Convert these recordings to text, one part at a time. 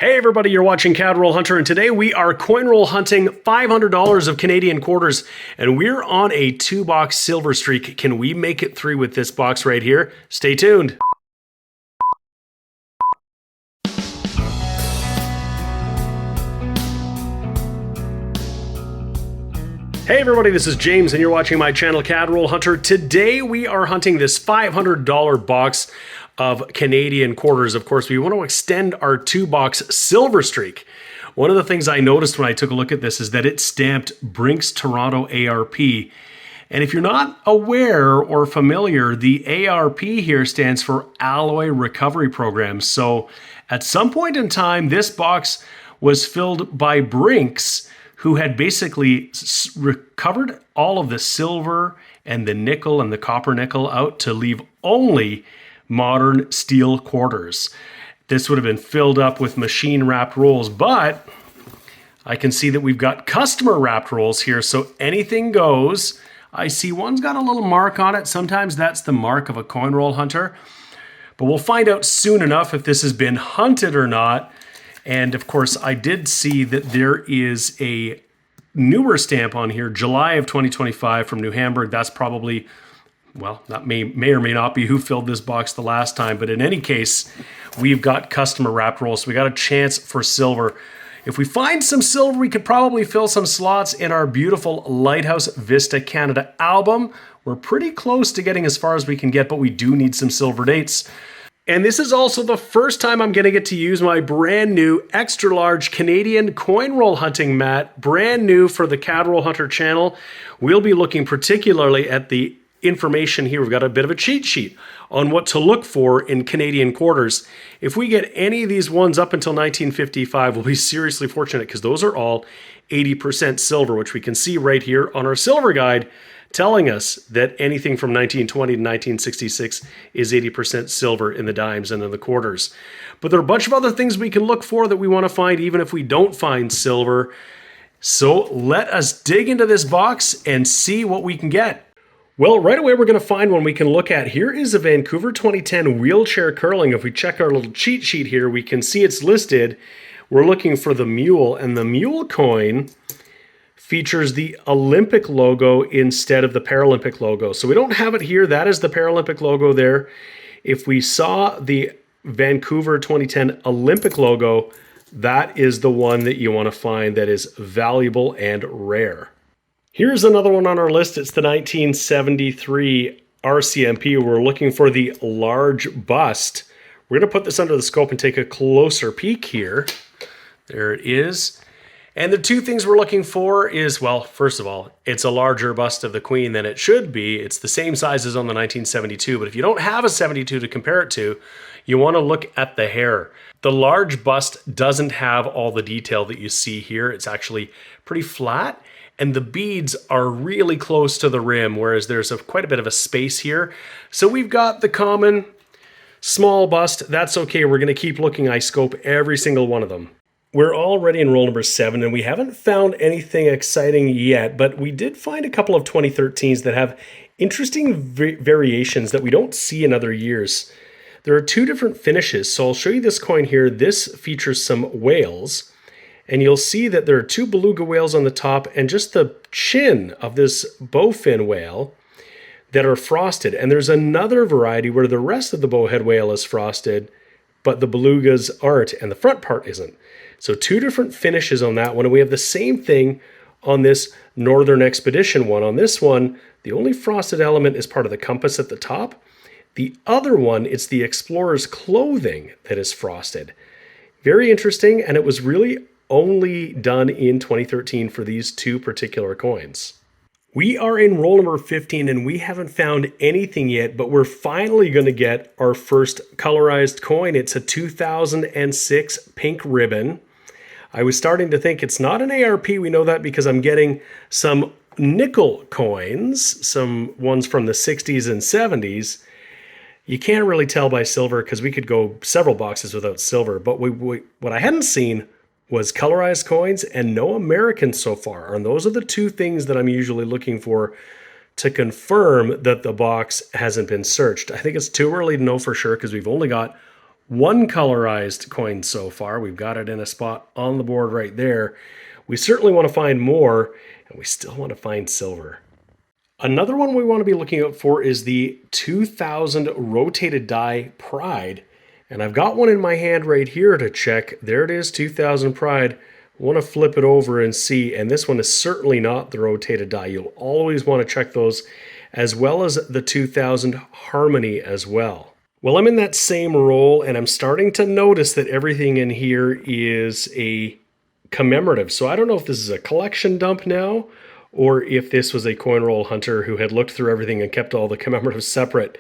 Hey everybody, you're watching Cad Roll Hunter, and today we are coin roll hunting $500 of Canadian quarters, and we're on a 2-box silver streak. Can we make it through with this box right here? Stay tuned. Hey everybody, this is James, and you're watching my channel Cad Roll Hunter. Today we are hunting this $500 box of Canadian quarters. Of course, we want to extend our 2-box silver streak. One of the things I noticed when I took a look at this is that it's stamped Brinks Toronto ARP. And if you're not aware or familiar, the ARP here stands for Alloy Recovery Program. So at some point in time, this box was filled by Brinks, who had basically recovered all of the silver and the nickel and the copper nickel out to leave only modern steel quarters. This would have been filled up with machine wrapped rolls, but I can see that we've got customer wrapped rolls here, so anything goes. I see one's got a little mark on it. Sometimes that's the mark of a coin roll hunter, but we'll find out soon enough if this has been hunted or not. And of course, I did see that there is a newer stamp on here, July of 2025 from New Hamburg. That's probably, well, that may or may not be who filled this box the last time, but in any case, we've got customer wrapped rolls, so we got a chance for silver. If we find some silver, we could probably fill some slots in our beautiful Lighthouse Vista Canada album. We're pretty close to getting as far as we can get, but we do need some silver dates. And this is also the first time I'm going to get to use my brand new extra large Canadian coin roll hunting mat, brand new for the Cad Roll Hunter channel. We'll be looking particularly at the information here. We've got a bit of a cheat sheet on what to look for in Canadian quarters. If we get any of these ones up until 1955, we'll be seriously fortunate because those are all 80% silver, which we can see right here on our silver guide, telling us that anything from 1920 to 1966 is 80% silver in the dimes and in the quarters. But there are a bunch of other things we can look for that we want to find even if we don't find silver. So let us dig into this box and see what we can get. Well, right away we're going to find one we can look at. Here is a Vancouver 2010 wheelchair curling. If we check our little cheat sheet here, we can see it's listed. We're looking for the mule, and the mule coin features the Olympic logo instead of the Paralympic logo. So we don't have it here. That is the Paralympic logo there. If we saw the Vancouver 2010 Olympic logo, that is the one that you want to find that is valuable and rare. Here's another one on our list. It's the 1973 RCMP. We're looking for the large bust. We're going to put this under the scope and take a closer peek here. There it is. And the two things we're looking for is, well, first of all, it's a larger bust of the Queen than it should be. It's the same size as on the 1972, but if you don't have a 72 to compare it to, you want to look at the hair. The large bust doesn't have all the detail that you see here. It's actually pretty flat, and the beads are really close to the rim, whereas there's quite a bit of a space here. So we've got the common small bust. That's okay. We're going to keep looking. I scope every single one of them. We're already in roll number 7, and we haven't found anything exciting yet, but we did find a couple of 2013s that have interesting variations that we don't see in other years. There are 2 different finishes, so I'll show you this coin here. This features some whales, and you'll see that there are 2 beluga whales on the top and just the chin of this bowfin whale that are frosted. And there's another variety where the rest of the bowhead whale is frosted, but the belugas aren't, and the front part isn't. So 2 different finishes on that one, and we have the same thing on this Northern Expedition one. On this one, the only frosted element is part of the compass at the top. The other one, it's the explorer's clothing that is frosted. Very interesting, and it was really only done in 2013 for these 2 particular coins. We are in roll number 15, and we haven't found anything yet, but we're finally going to get our first colorized coin. It's a 2006 pink ribbon. I was starting to think it's not an ARP. We know that because I'm getting some nickel coins, some ones from the 60s and 70s. You can't really tell by silver because we could go several boxes without silver, but what I hadn't seen was colorized coins and no Americans so far. And those are the 2 things that I'm usually looking for to confirm that the box hasn't been searched. I think it's too early to know for sure because we've only got One colorized coin so far. We've got it in a spot on the board right there. We certainly want to find more, and we still want to find silver. Another one we want to be looking out for is the 2000 rotated die Pride. And I've got one in my hand right here to check. There it is, 2000 Pride. I want to flip it over and see. And this one is certainly not the rotated die. You'll always want to check those, as well as the 2000 Harmony as well. Well, I'm in that same roll, and I'm starting to notice that everything in here is a commemorative. So I don't know if this is a collection dump now, or if this was a coin roll hunter who had looked through everything and kept all the commemoratives separate.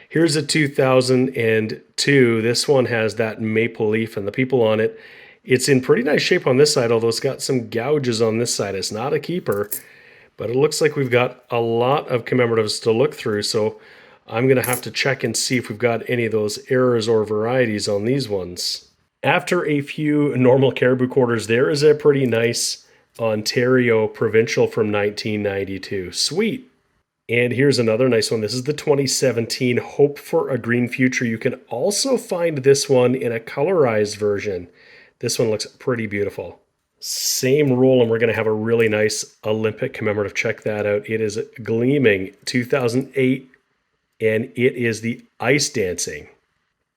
Here's a 2002. This one has that maple leaf and the people on it. It's in pretty nice shape on this side, although it's got some gouges on this side. It's not a keeper, but it looks like we've got a lot of commemoratives to look through. So I'm going to have to check and see if we've got any of those errors or varieties on these ones. After a few normal caribou quarters, there is a pretty nice Ontario provincial from 1992. Sweet. And here's another nice one. This is the 2017 Hope for a Green Future. You can also find this one in a colorized version. This one looks pretty beautiful. Same roll, and we're going to have a really nice Olympic commemorative. Check that out. It is gleaming 2008. And it is the ice dancing.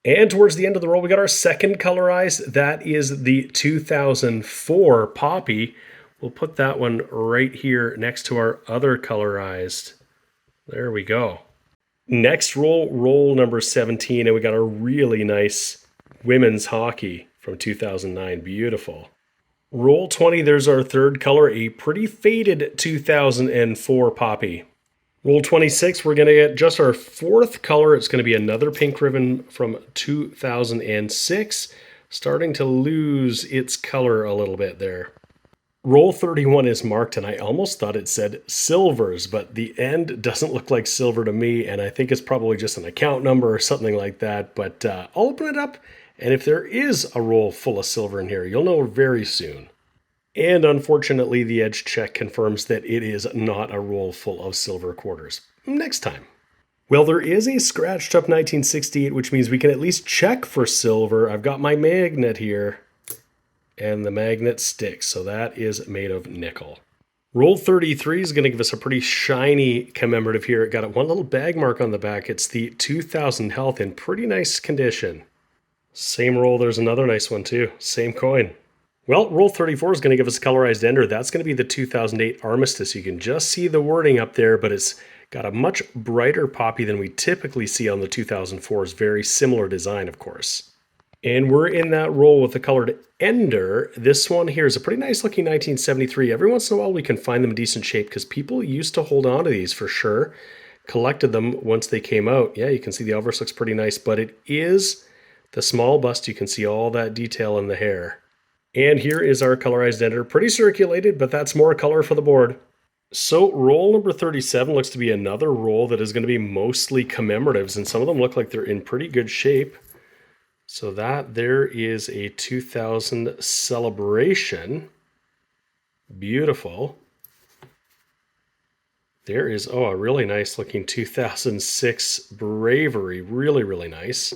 And towards the end of the roll, we got our second colorized. That is the 2004 Poppy. We'll put that one right here next to our other colorized. There we go. Next roll number 17, and we got a really nice women's hockey from 2009. Beautiful. Roll 20, there's our third color, a pretty faded 2004 Poppy. Roll 26, we're going to get just our fourth color. It's going to be another pink ribbon from 2006, starting to lose its color a little bit there. Roll 31 is marked, and I almost thought it said silvers, but the end doesn't look like silver to me, and I think it's probably just an account number or something like that. But I'll open it up, and if there is a roll full of silver in here, you'll know very soon. And unfortunately, the edge check confirms that it is not a roll full of silver quarters. Next time. Well, there is a scratched up 1968, which means we can at least check for silver. I've got my magnet here, and the magnet sticks, so that is made of nickel. Roll 33 is going to give us a pretty shiny commemorative here. It got one little bag mark on the back. It's the 2000 Health in pretty nice condition. Same roll, there's another nice one too. Same coin. Well, roll 34 is going to give us a colorized ender. That's going to be the 2008 Armistice. You can just see the wording up there, but it's got a much brighter poppy than we typically see on the 2004s. Very similar design, of course. And we're in that roll with the colored ender. This one here is a pretty nice looking 1973. Every once in a while we can find them in decent shape because people used to hold on to these for sure. Collected them once they came out. Yeah, you can see the obverse looks pretty nice, but it is the small bust. You can see all that detail in the hair. And here is our colorized ender. Pretty circulated, but that's more color for the board. So roll number 37 looks to be another roll that is going to be mostly commemoratives, and some of them look like they're in pretty good shape. So that there is a 2000 Celebration. Beautiful. There is, a really nice looking 2006 Bravery. Really, really nice.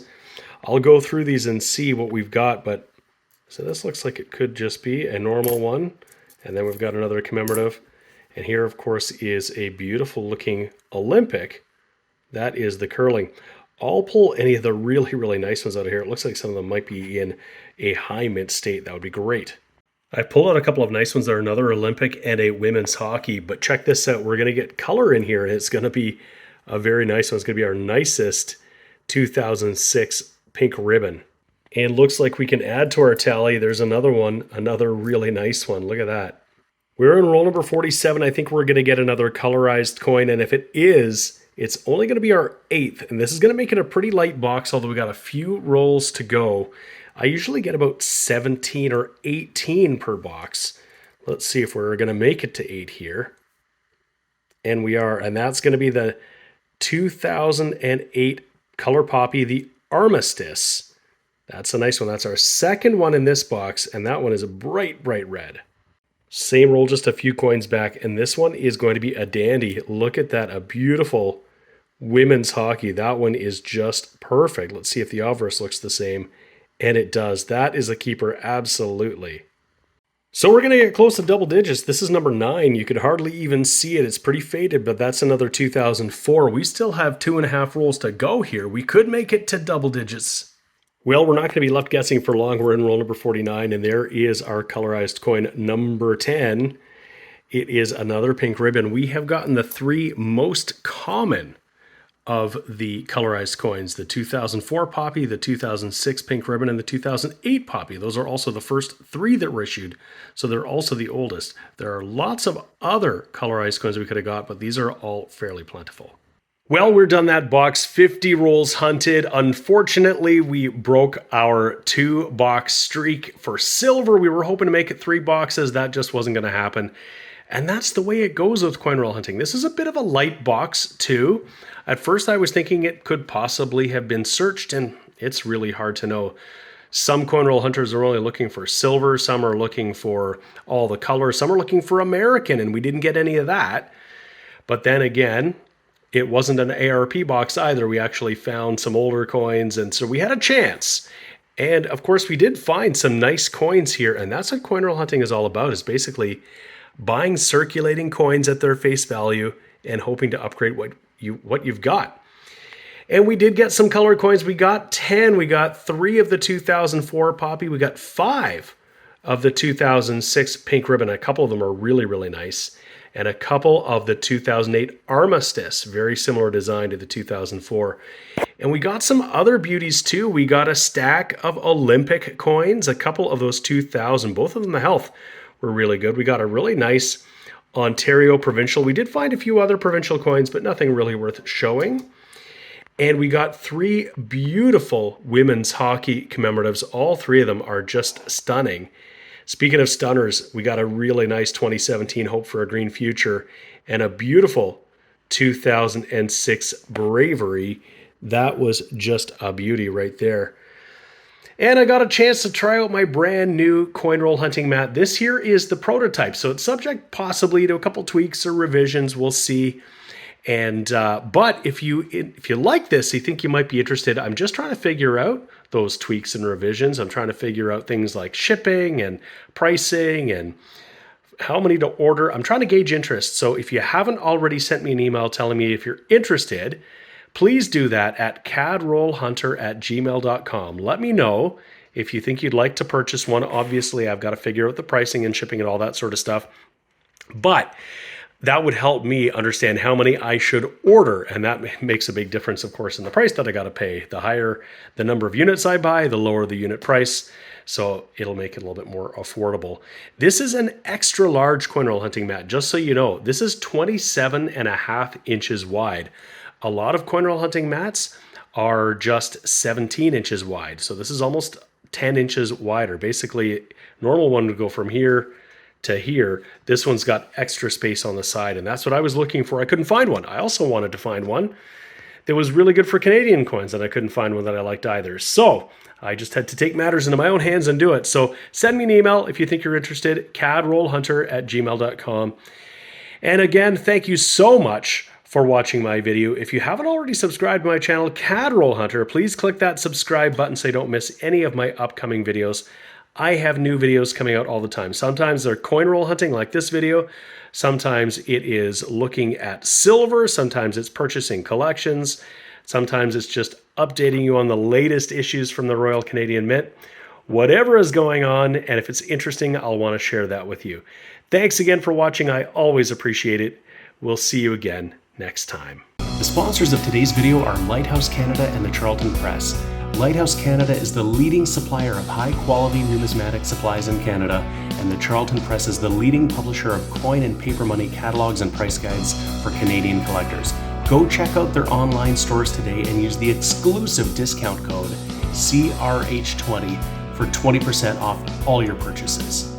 I'll go through these and see what we've got, but so this looks like it could just be a normal one. And then we've got another commemorative. And here, of course, is a beautiful looking Olympic. That is the curling. I'll pull any of the really, really nice ones out of here. It looks like some of them might be in a high mint state. That would be great. I pulled out a couple of nice ones. There are another Olympic and a women's hockey. But check this out. We're going to get color in here. And it's going to be a very nice one. It's going to be our nicest 2006 pink ribbon. And looks like we can add to our tally. There's another one, another really nice one. Look at that. We're in roll number 47. I think we're going to get another colorized coin. And if it is, it's only going to be our 8th. And this is going to make it a pretty light box, although we got a few rolls to go. I usually get about 17 or 18 per box. Let's see if we're going to make it to 8 here. And we are. And that's going to be the 2008 Color Poppy, the Armistice. That's a nice one. That's our second one in this box, and that one is a bright, bright red. Same roll, just a few coins back, and this one is going to be a dandy. Look at that, a beautiful women's hockey. That one is just perfect. Let's see if the obverse looks the same. And it does. That is a keeper, absolutely. So we're going to get close to double digits. This is number 9. You could hardly even see it. It's pretty faded, but that's another 2004. We still have 2.5 rolls to go here. We could make it to double digits. Well, we're not going to be left guessing for long. We're in roll number 49, and there is our colorized coin number 10. It is another pink ribbon. We have gotten the 3 most common of the colorized coins: the 2004 poppy, the 2006 pink ribbon, and the 2008 poppy. Those are also the first 3 that were issued, so they're also the oldest. There are lots of other colorized coins we could have got, but these are all fairly plentiful. Well, we're done that box. 50 rolls hunted. Unfortunately, we broke our 2-box streak for silver. We were hoping to make it 3 boxes. That just wasn't going to happen. And that's the way it goes with coin roll hunting. This is a bit of a light box too. At first I was thinking it could possibly have been searched, and it's really hard to know. Some coin roll hunters are only looking for silver, some are looking for all the colors, some are looking for American, and we didn't get any of that. But then again, it wasn't an ARP box either. We actually found some older coins, and so we had a chance. And of course we did find some nice coins here, and that's what coin roll hunting is all about, is basically buying circulating coins at their face value and hoping to upgrade what you've got. And we did get some colored coins. We got 10. We got 3 of the 2004 poppy. We got 5 of the 2006 pink ribbon. A couple of them are really, really nice. And a couple of the 2008 armistice, very similar design to the 2004. And we got some other beauties too. We got a stack of Olympic coins, a couple of those 2000, both of them the health were really good. We got a really nice Ontario provincial. We did find a few other provincial coins, but nothing really worth showing. And we got 3 beautiful women's hockey commemoratives. All 3 of them are just stunning. Speaking of stunners, we got a really nice 2017 Hope for a Green Future and a beautiful 2006 Bravery. That was just a beauty right there. And I got a chance to try out my brand new coin roll hunting mat. This here is the prototype, so it's subject possibly to a couple tweaks or revisions. We'll see. And but if you like this, you think you might be interested, I'm just trying to figure out those tweaks and revisions. I'm trying to figure out things like shipping and pricing and how many to order. I'm trying to gauge interest. So if you haven't already sent me an email telling me if you're interested, please do that at cadrollhunter@gmail.com. Let me know if you think you'd like to purchase one. Obviously, I've got to figure out the pricing and shipping and all that sort of stuff. But that would help me understand how many I should order. And that makes a big difference, of course, in the price that I got to pay. The higher the number of units I buy, the lower the unit price. So it'll make it a little bit more affordable. This is an extra large coin roll hunting mat. Just so you know, this is 27.5 inches wide. A lot of coin roll hunting mats are just 17 inches wide. So this is almost 10 inches wider. Basically, normal one would go from here to here. This one's got extra space on the side, and that's what I was looking for. I couldn't find one. I also wanted to find one that was really good for Canadian coins, and I couldn't find one that I liked either. So I just had to take matters into my own hands and do it. So send me an email if you think you're interested, cadrollhunter@gmail.com. And again, thank you so much for watching my video. If you haven't already subscribed to my channel, Cadroll Hunter, please click that subscribe button so you don't miss any of my upcoming videos. I have new videos coming out all the time. Sometimes they're coin roll hunting like this video. Sometimes it is looking at silver. Sometimes it's purchasing collections. Sometimes it's just updating you on the latest issues from the Royal Canadian Mint. Whatever is going on, and if it's interesting, I'll want to share that with you. Thanks again for watching. I always appreciate it. We'll see you again next time. The sponsors of today's video are Lighthouse Canada and the Charlton Press. Lighthouse Canada is the leading supplier of high-quality numismatic supplies in Canada, and the Charlton Press is the leading publisher of coin and paper money catalogs and price guides for Canadian collectors. Go check out their online stores today and use the exclusive discount code CRH20 for 20% off all your purchases.